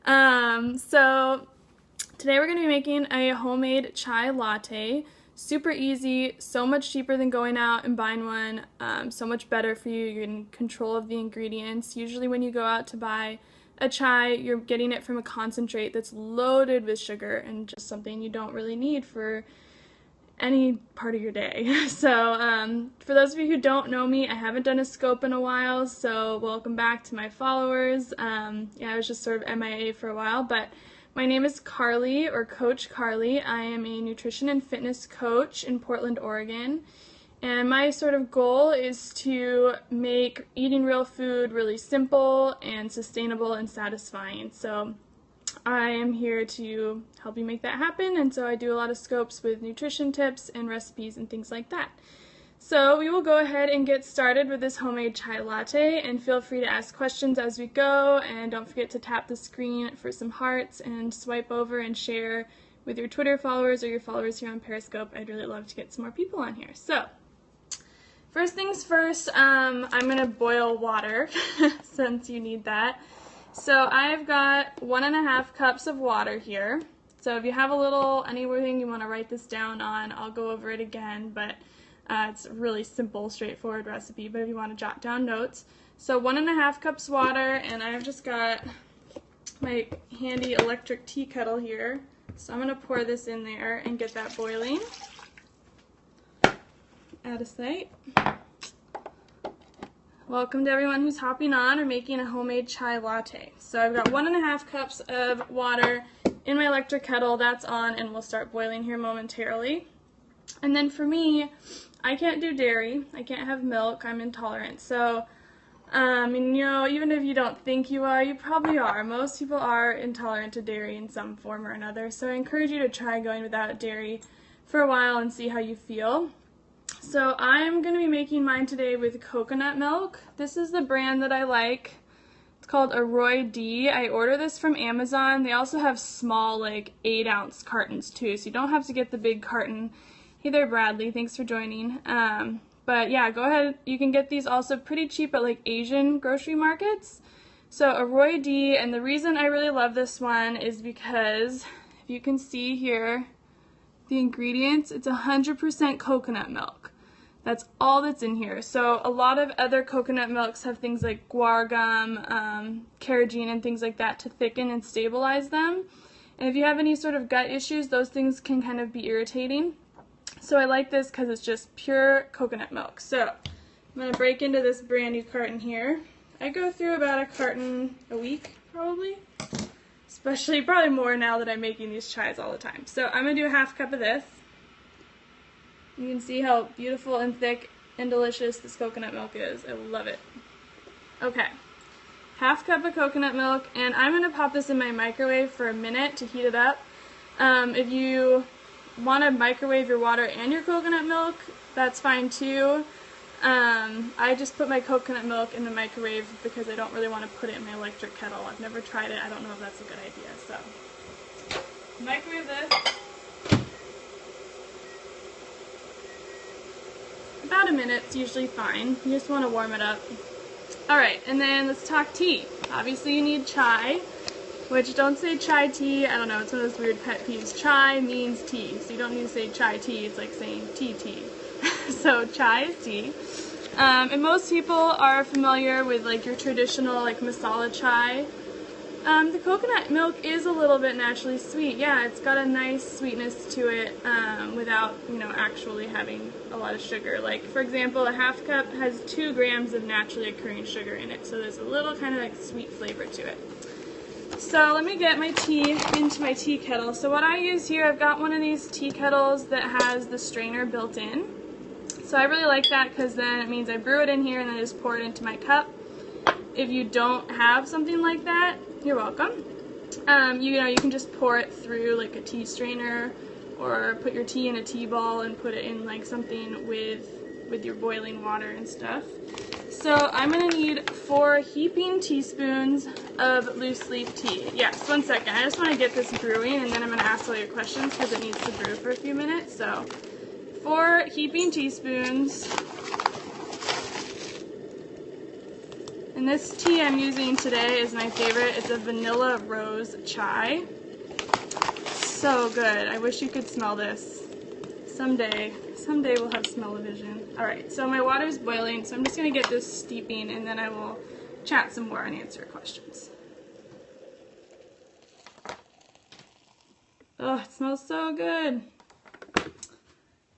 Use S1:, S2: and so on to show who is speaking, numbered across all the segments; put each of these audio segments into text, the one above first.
S1: So today we're going to be making a homemade chai latte. Super easy, so much cheaper than going out and buying one, so much better for you. You're in control of the ingredients. Usually when you go out to buy a chai, you're getting it from a concentrate that's loaded with sugar and just something you don't really need for any part of your day. So for those of you who don't know me, I haven't done a scope in a while, so welcome back to my followers. I was just sort of MIA for a while, but my name is Carly, or Coach Carly. I am a nutrition and fitness coach in Portland, Oregon, and my sort of goal is to make eating real food really simple and sustainable and satisfying. So I am here to help you make that happen, and so I do a lot of scopes with nutrition tips and recipes and things like that. So we will go ahead and get started with this homemade chai latte, and feel free to ask questions as we go, and don't forget to tap the screen for some hearts and swipe over and share with your Twitter followers or your followers here on Periscope. I'd really love to get some more people on here. So first things first, I'm going to boil water since you need that. So I've got 1.5 cups of water here. So if you have a little anything you want to write this down on, I'll go over it again, but it's a really simple, straightforward recipe, but if you want to jot down notes. So 1.5 cups water, and I've just got my handy electric tea kettle here. So I'm going to pour this in there and get that boiling. Out of sight. Welcome to everyone who's hopping on or making a homemade chai latte. So I've got 1.5 cups of water in my electric kettle. That's on, and we'll start boiling here momentarily. And then for me, I can't do dairy. I can't have milk. I'm intolerant. So, even if you don't think you are, you probably are. Most people are intolerant to dairy in some form or another. So I encourage you to try going without dairy for a while and see how you feel. So I'm going to be making mine today with coconut milk. This is the brand that I like. It's called Arroy D. I order this from Amazon. They also have small, 8-ounce cartons too, so you don't have to get the big carton. Hey there, Bradley. Thanks for joining. But yeah, go ahead. You can get these also pretty cheap at Asian grocery markets. So Arroy D, and the reason I really love this one is because if you can see here, the ingredients, it's 100% coconut milk. That's all that's in here. So a lot of other coconut milks have things like guar gum, carrageenan, and things like that to thicken and stabilize them. And if you have any sort of gut issues, those things can kind of be irritating. So I like this because it's just pure coconut milk. So I'm going to break into this brand new carton here. I go through about a carton a week, probably. Especially, probably more now that I'm making these chais all the time. So I'm going to do a 1/2 cup of this. You can see how beautiful and thick and delicious this coconut milk is. I love it. Okay, 1/2 cup of coconut milk, and I'm going to pop this in my microwave for a minute to heat it up. If you want to microwave your water and your coconut milk, that's fine too. I just put my coconut milk in the microwave because I don't really want to put it in my electric kettle. I've never tried it. I don't know if that's a good idea. So microwave this. About a minute's usually fine. You just want to warm it up. Alright, and then let's talk tea. Obviously you need chai, which don't say chai tea. I don't know, it's one of those weird pet peeves. Chai means tea, so you don't need to say chai tea. It's like saying tea. So chai is tea. And most people are familiar with your traditional masala chai. The coconut milk is a little bit naturally sweet. Yeah, it's got a nice sweetness to it without actually having a lot of sugar. For example, a 1/2 cup has 2 grams of naturally occurring sugar in it, so there's a little kind of sweet flavor to it. So let me get my tea into my tea kettle. So what I use here, I've got one of these tea kettles that has the strainer built in. So I really like that because then it means I brew it in here and then I just pour it into my cup. If you don't have something like that, you're welcome. You can just pour it through a tea strainer, or put your tea in a tea ball and put it in something with your boiling water and stuff. So I'm going to need 4 heaping teaspoons of loose leaf tea. Yes, 1 second. I just want to get this brewing, and then I'm going to ask all your questions because it needs to brew for a few minutes. So 4 heaping teaspoons. And this tea I'm using today is my favorite. It's a vanilla rose chai. So good. I wish you could smell this. Someday we'll have smell-o-vision. Alright, so my water's boiling, so I'm just going to get this steeping and then I will chat some more and answer questions. Oh, it smells so good.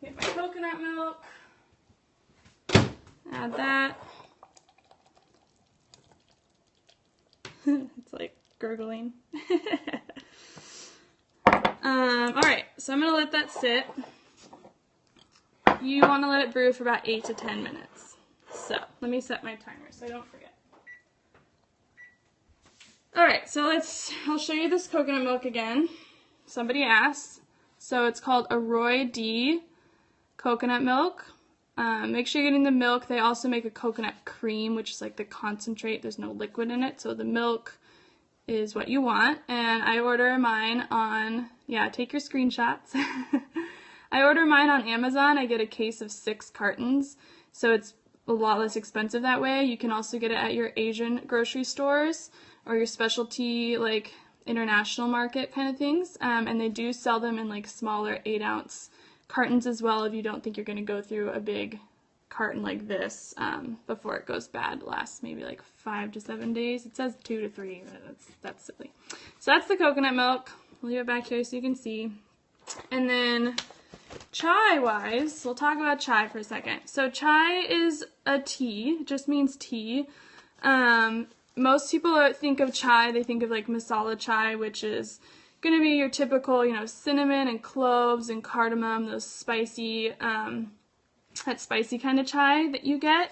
S1: Get my coconut milk. Add that. It's like gurgling. Alright, so I'm going to let that sit. You want to let it brew for about 8 to 10 minutes. So, let me set my timer so I don't forget. Alright, so I'll show you this coconut milk again. Somebody asked. So it's called Arroy D coconut milk. Make sure you're getting the milk. They also make a coconut cream, which is like the concentrate. There's no liquid in it, so the milk is what you want. And I order mine on, yeah, take your screenshots. I order mine on Amazon. I get a case of 6 cartons, so it's a lot less expensive that way. You can also get it at your Asian grocery stores or your specialty, like, international market kind of things. And they do sell them in, like, smaller 8-ounce cartons as well if you don't think you're going to go through a big carton like this before it goes bad. It lasts maybe like 5 to 7 days. It says 2 to 3, but that's silly. So that's the coconut milk. I'll leave it back here so you can see. And then chai-wise, we'll talk about chai for a second. So chai is a tea. It just means tea. Most people think of chai, they think of like masala chai, which is going to be your typical, you know, cinnamon and cloves and cardamom, those spicy, that spicy kind of chai that you get.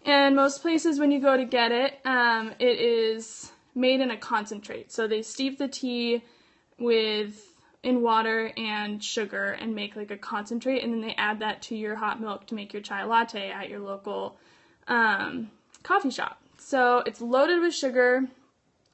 S1: And most places when you go to get it, it is made in a concentrate. So they steep the tea in water and sugar and make like a concentrate, and then they add that to your hot milk to make your chai latte at your local coffee shop. So it's loaded with sugar,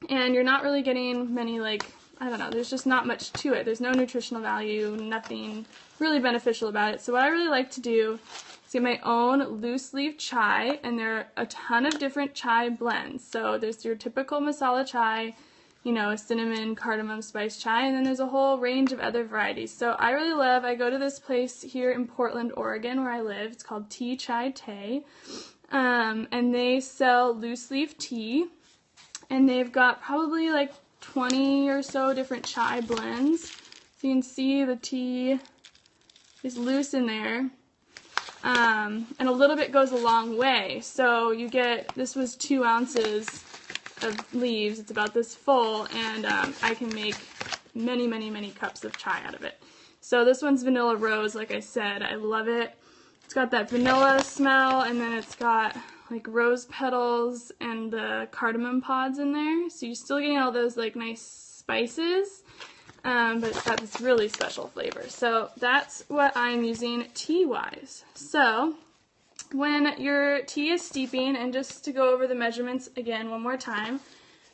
S1: and you're not really getting many, like, I don't know, there's just not much to it. There's no nutritional value, nothing really beneficial about it. So what I really like to do is get my own loose leaf chai, and there are a ton of different chai blends. So there's your typical masala chai, you know, a cinnamon, cardamom, spice chai, and then there's a whole range of other varieties. So I go to this place here in Portland, Oregon, where I live. It's called Chai Latte, and they sell loose leaf tea, and they've got probably like 20 or so different chai blends. So you can see the tea is loose in there. And a little bit goes a long way. So you get, this was 2 ounces of leaves. It's about this full, and I can make many, many, many cups of chai out of it. So this one's vanilla rose, like I said. I love it. It's got that vanilla smell, and then it's got like rose petals and the cardamom pods in there. So you're still getting all those like nice spices, but it's got this really special flavor. So that's what I'm using tea-wise. So when your tea is steeping, and just to go over the measurements again one more time,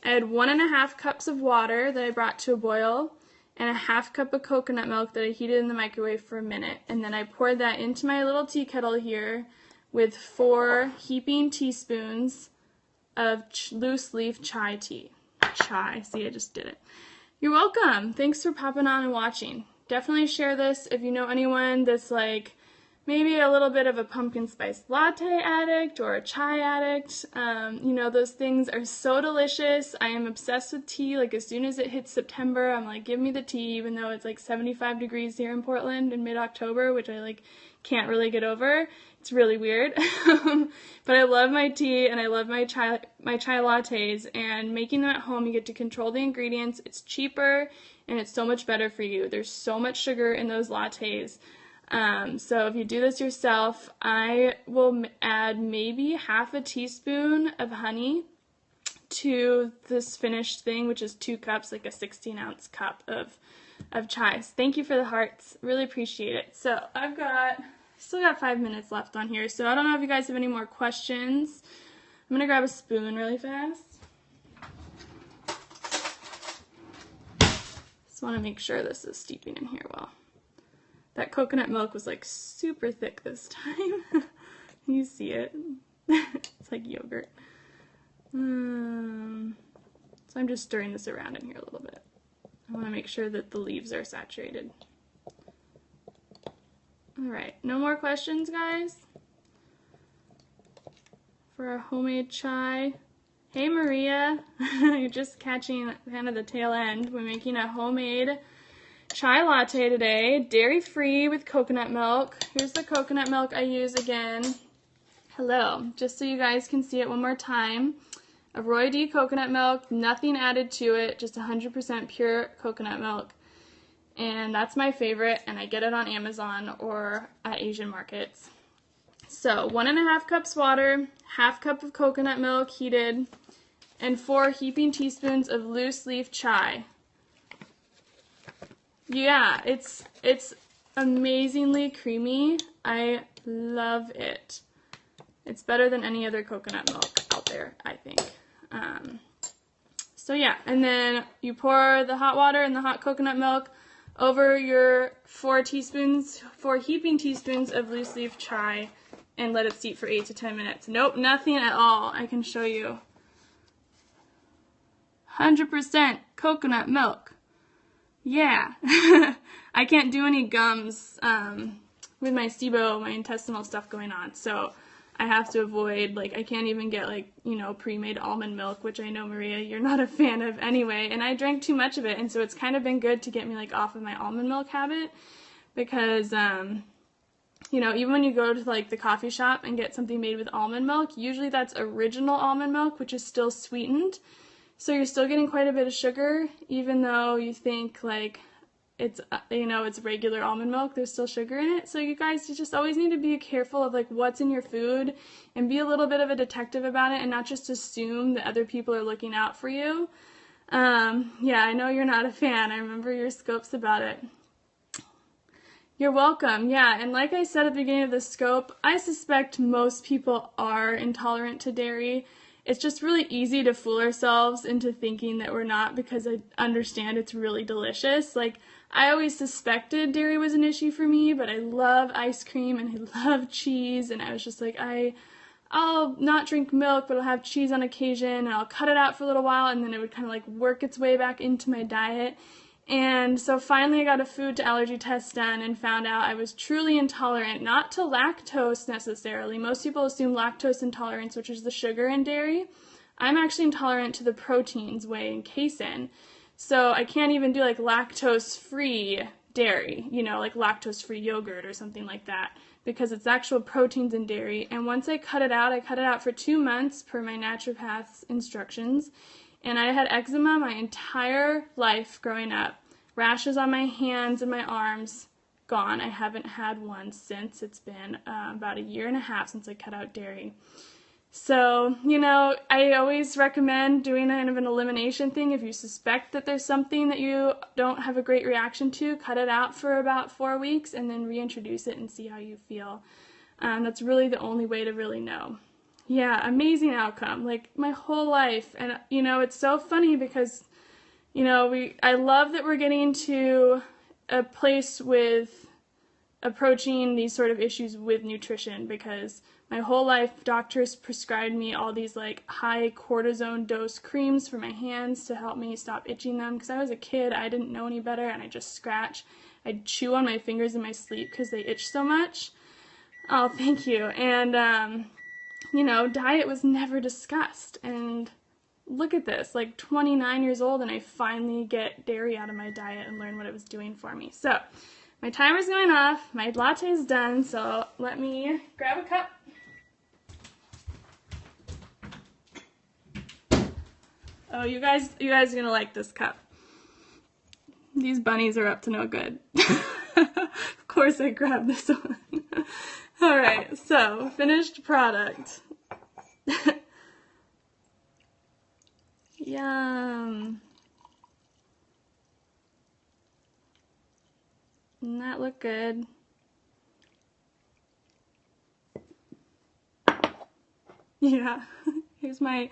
S1: I had 1.5 cups of water that I brought to a boil, and a 1/2 cup of coconut milk that I heated in the microwave for a minute. And then I poured that into my little tea kettle here with 4 heaping teaspoons of loose leaf chai tea. Chai, see, I just did it. You're welcome. Thanks for popping on and watching. Definitely share this if you know anyone that's like maybe a little bit of a pumpkin spice latte addict or a chai addict. You know, those things are so delicious. I am obsessed with tea. Like, as soon as it hits September, I'm like, give me the tea, even though it's like 75 degrees here in Portland in mid-October, which I like can't really get over. It's really weird. But I love my tea, and I love my chai lattes, and making them at home, you get to control the ingredients. It's cheaper, and it's so much better for you. There's so much sugar in those lattes. So if you do this yourself, I will add maybe 1/2 teaspoon of honey to this finished thing, which is 2 cups, like a 16-ounce cup of chai. Thank you for the hearts. Really appreciate it. So I've still got 5 minutes left on here, so I don't know if you guys have any more questions. I'm gonna grab a spoon really fast. Just want to make sure this is steeping in here well. That coconut milk was like super thick this time. You see it. It's like yogurt. So I'm just stirring this around in here a little bit. I want to make sure that the leaves are saturated. Alright, no more questions, guys? For our homemade chai. Hey Maria, you're just catching kind of the tail end. We're making a homemade chai latte today, dairy-free with coconut milk. Here's the coconut milk I use again. Hello, just so you guys can see it one more time. A Roy D coconut milk, nothing added to it, just 100% pure coconut milk. And that's my favorite, and I get it on Amazon or at Asian markets. So 1.5 cups water, 1/2 cup of coconut milk heated, and 4 heaping teaspoons of loose leaf chai. Yeah, it's amazingly creamy. I love it. It's better than any other coconut milk out there, I think. So yeah, and then you pour the hot water and the hot coconut milk over your 4 heaping teaspoons of loose leaf chai and let it steep for 8 to 10 minutes. Nope, nothing at all. I can show you. 100% coconut milk. Yeah. I can't do any gums with my SIBO, my intestinal stuff going on, so I have to avoid, like, I can't even get, like, you know, pre-made almond milk, which I know, Maria, you're not a fan of anyway, and I drank too much of it, and so it's kind of been good to get me, like, off of my almond milk habit, because, you know, even when you go to, like, the coffee shop and get something made with almond milk, usually that's original almond milk, which is still sweetened, so you're still getting quite a bit of sugar, even though you think, like, it's, you know, it's regular almond milk, there's still sugar in it. So you guys, you just always need to be careful of, like, what's in your food and be a little bit of a detective about it and not just assume that other people are looking out for you. Yeah, I know you're not a fan. I remember your scopes about it. You're welcome. Yeah, and like I said at the beginning of the scope, I suspect most people are intolerant to dairy. It's just really easy to fool ourselves into thinking that we're not, because I understand it's really delicious. Like, I always suspected dairy was an issue for me, but I love ice cream and I love cheese, and I was just like, I'll not drink milk, but I'll have cheese on occasion, and I'll cut it out for a little while, and then it would kind of like work its way back into my diet. And so finally I got a food to allergy test done and found out I was truly intolerant, not to lactose necessarily. Most people assume lactose intolerance, which is the sugar in dairy. I'm actually intolerant to the proteins, whey and casein. So I can't even do like lactose-free dairy, you know, like lactose-free yogurt or something like that, because it's actual proteins in dairy. And once I cut it out for 2 months per my naturopath's instructions. And I had eczema my entire life growing up. Rashes on my hands and my arms, gone. I haven't had one since. It's been about 1.5 years since I cut out dairy. So, you know, I always recommend doing kind of an elimination thing. If you suspect that there's something that you don't have a great reaction to, cut it out for about 4 weeks and then reintroduce it and see how you feel. That's really the only way to really know. Yeah, amazing outcome, like my whole life. And, you know, it's so funny because, you know, I love that we're getting to a place with approaching these sort of issues with nutrition, because my whole life doctors prescribed me all these like high cortisone dose creams for my hands to help me stop itching them, because I was a kid, I didn't know any better, and I just scratch. I'd chew on my fingers in my sleep because they itch so much. Oh, thank you. And, you know, diet was never discussed, and look at this, like 29 years old, and I finally get dairy out of my diet and learn what it was doing for me. So, my timer's going off, my latte's done, so let me grab a cup. Oh, you guys are gonna like this cup. These bunnies are up to no good. Of course I grabbed this one. Alright, so, finished product. Yum. Doesn't that look good? Yeah. Here's my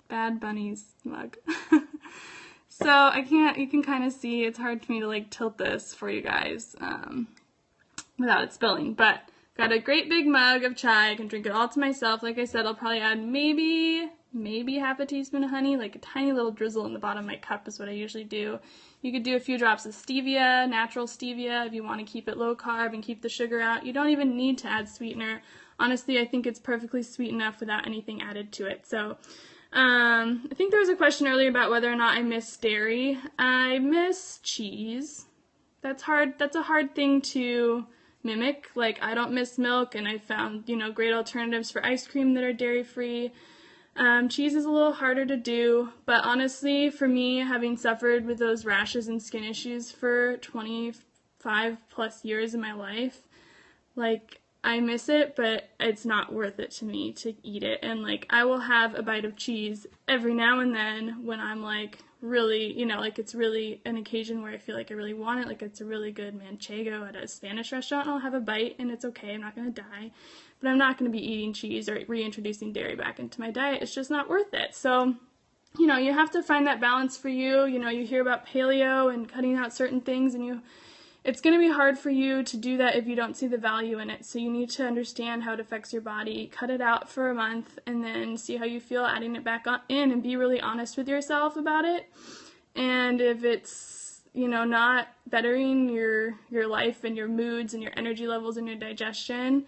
S1: Bad Bunnies mug. So you can kind of see, it's hard for me to like tilt this for you guys without it spilling, but Got a great big mug of chai. I can drink it all to myself. Like I said, I'll probably add maybe half a teaspoon of honey, like a tiny little drizzle in the bottom of my cup is what I usually do. You could do a few drops of stevia, natural stevia, if you want to keep it low carb and keep the sugar out. You don't even need to add sweetener. Honestly, I think it's perfectly sweet enough without anything added to it. So, I think there was a question earlier about whether or not I miss dairy. I miss cheese. That's hard. That's a hard thing to mimic. Like, I don't miss milk, and I found, great alternatives for ice cream that are dairy-free. Cheese is a little harder to do, but honestly, for me, having suffered with those rashes and skin issues for 25 plus years of my life, like, I miss it, but it's not worth it to me to eat it. And, like, I will have a bite of cheese every now and then when I'm, like, really, like, it's really an occasion where I feel like I really want it. Like, it's a really good manchego at a Spanish restaurant, and I'll have a bite, and it's okay. I'm not going to die. But I'm not going to be eating cheese or reintroducing dairy back into my diet. It's just not worth it. So, you have to find that balance for you. You hear about paleo and cutting out certain things, and it's going to be hard for you to do that if you don't see the value in it. So you need to understand how it affects your body, cut it out for a month, and then see how you feel adding it back in, and be really honest with yourself about it. And if it's, not bettering your life and your moods and your energy levels and your digestion,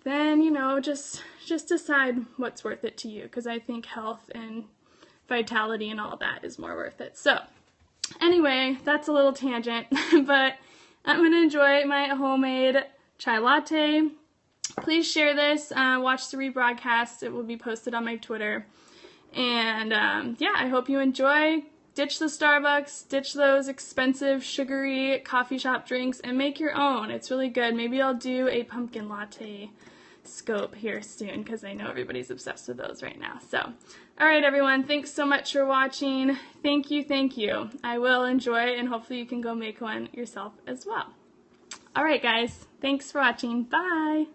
S1: then, just decide what's worth it to you, because I think health and vitality and all that is more worth it. So anyway, that's a little tangent, but I'm going to enjoy my homemade chai latte. Please share this, watch the rebroadcast. It will be posted on my Twitter. And yeah, I hope you enjoy. Ditch the Starbucks, ditch those expensive, sugary coffee shop drinks, and make your own. It's really good. Maybe I'll do a pumpkin latte scope here soon, because I know everybody's obsessed with those right now. So, all right, everyone, thanks so much for watching. Thank you. I will enjoy, and hopefully you can go make one yourself as well. All right, guys, thanks for watching. Bye.